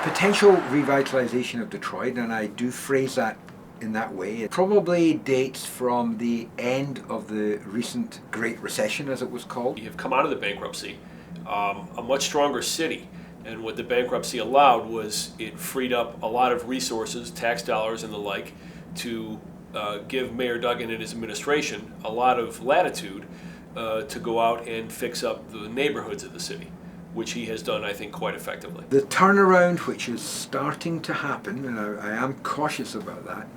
Potential revitalization of Detroit, and I do phrase that in that way, it probably dates from the end of the recent Great Recession, as it was called. You have come out of the bankruptcy, a much stronger city. And what the bankruptcy allowed was it freed up a lot of resources, tax dollars and the like, to give Mayor Duggan and his administration a lot of latitude to go out and fix up the neighborhoods of the city, which he has done, I think, quite effectively. The turnaround which is starting to happen, and I am cautious about that,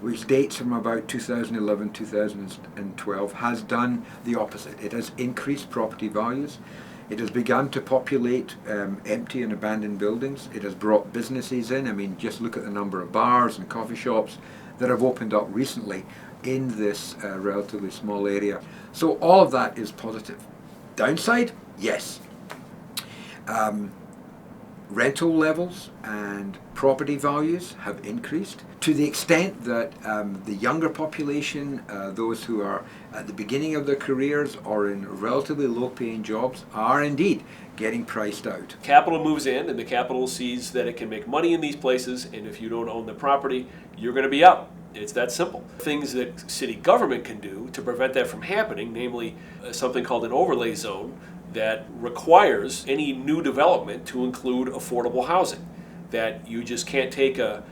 which dates from about 2011, 2012, has done the opposite. It has increased property values. It has begun to populate empty and abandoned buildings. It has brought businesses in. I mean, just look at the number of bars and coffee shops that have opened up recently in this relatively small area. So all of that is positive. Downside? Yes. Rental levels and property values have increased to the extent that the younger population, those who are at the beginning of their careers or in relatively low-paying jobs, are indeed getting priced out. Capital moves in, and the capital sees that it can make money in these places, and if you don't own the property, you're going to be out. It's that simple. Things that city government can do to prevent that from happening, namely something called an overlay zone, that requires any new development to include affordable housing. That you just can't take a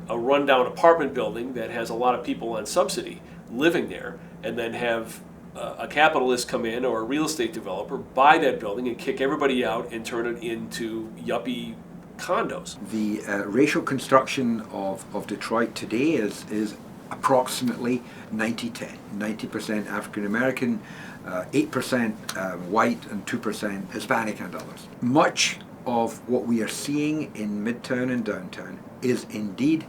rundown apartment building that has a lot of people on subsidy living there and then have a capitalist come in or a real estate developer buy that building and kick everybody out and turn it into yuppie condos. The racial construction of Detroit today is approximately 90-10. 90% African American, 8% white, and 2% Hispanic and others. Much of what we are seeing in Midtown and downtown is indeed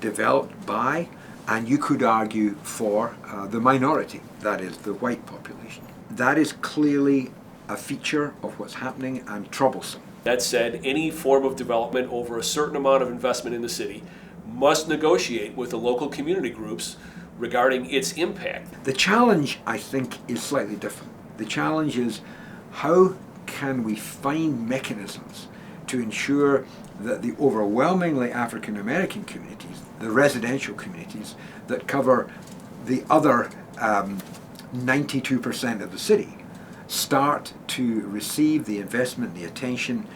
developed by, and you could argue for, the minority, that is, the white population. That is clearly a feature of what's happening and troublesome. That said, any form of development over a certain amount of investment in the city must negotiate with the local community groups regarding its impact. The challenge, I think, is slightly different. The challenge is how can we find mechanisms to ensure that the overwhelmingly African American communities, the residential communities that cover the other 92% of the city, start to receive the investment, the attention,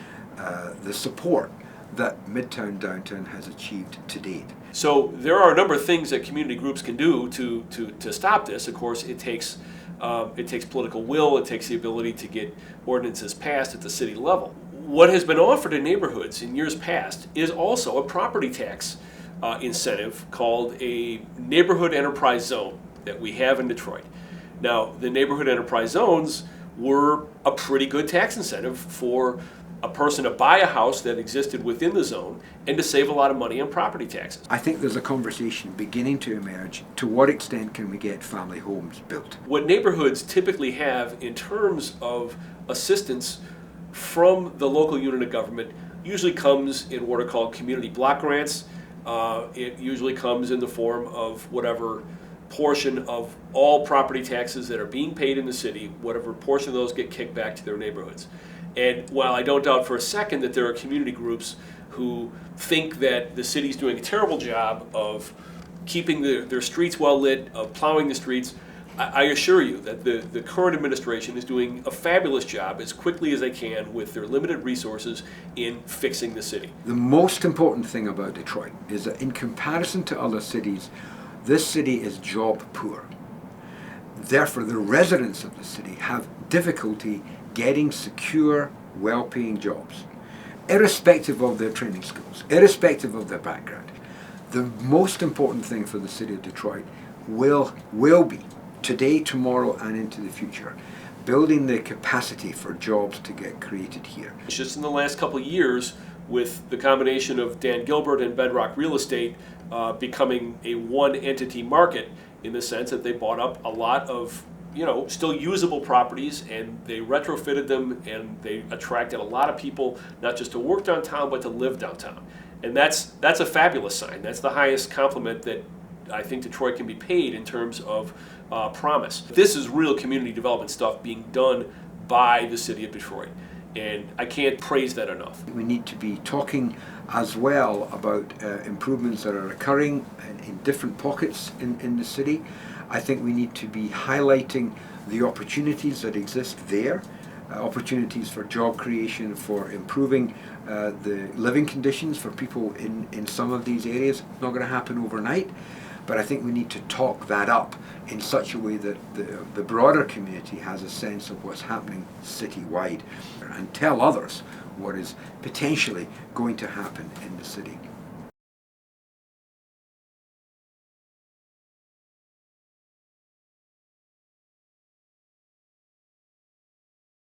the support that Midtown Downtown has achieved to date. So there are a number of things that community groups can do to stop this. Of course, it takes political will, it takes the ability to get ordinances passed at the city level. What has been offered in neighborhoods in years past is also a property tax incentive called a neighborhood enterprise zone that we have in Detroit. Now, the neighborhood enterprise zones were a pretty good tax incentive for a person to buy a house that existed within the zone and to save a lot of money on property taxes. I think there's a conversation beginning to emerge. To what extent can we get family homes built? What neighborhoods typically have in terms of assistance from the local unit of government usually comes in what are called community block grants. It usually comes in the form of whatever portion of all property taxes that are being paid in the city, whatever portion of those get kicked back to their neighborhoods. And while I don't doubt for a second that there are community groups who think that the city's doing a terrible job of keeping their streets well lit, of plowing the streets, I assure you that the current administration is doing a fabulous job as quickly as they can with their limited resources in fixing the city. The most important thing about Detroit is that in comparison to other cities, this city is job poor. Therefore, the residents of the city have difficulty getting secure, well-paying jobs, irrespective of their training schools, irrespective of their background. The most important thing for the city of Detroit will be, today, tomorrow, and into the future, building the capacity for jobs to get created here. It's just in the last couple of years, with the combination of Dan Gilbert and Bedrock Real Estate becoming a one-entity market, in the sense that they bought up a lot of still usable properties, and they retrofitted them, and they attracted a lot of people, not just to work downtown, but to live downtown. And that's a fabulous sign. That's the highest compliment that I think Detroit can be paid in terms of promise. This is real community development stuff being done by the city of Detroit. And I can't praise that enough. We need to be talking as well about improvements that are occurring in different pockets in the city. I think we need to be highlighting the opportunities that exist there, opportunities for job creation, for improving the living conditions for people in some of these areas. Not going to happen overnight, but I think we need to talk that up in such a way that the broader community has a sense of what's happening citywide and tell others what is potentially going to happen in the city.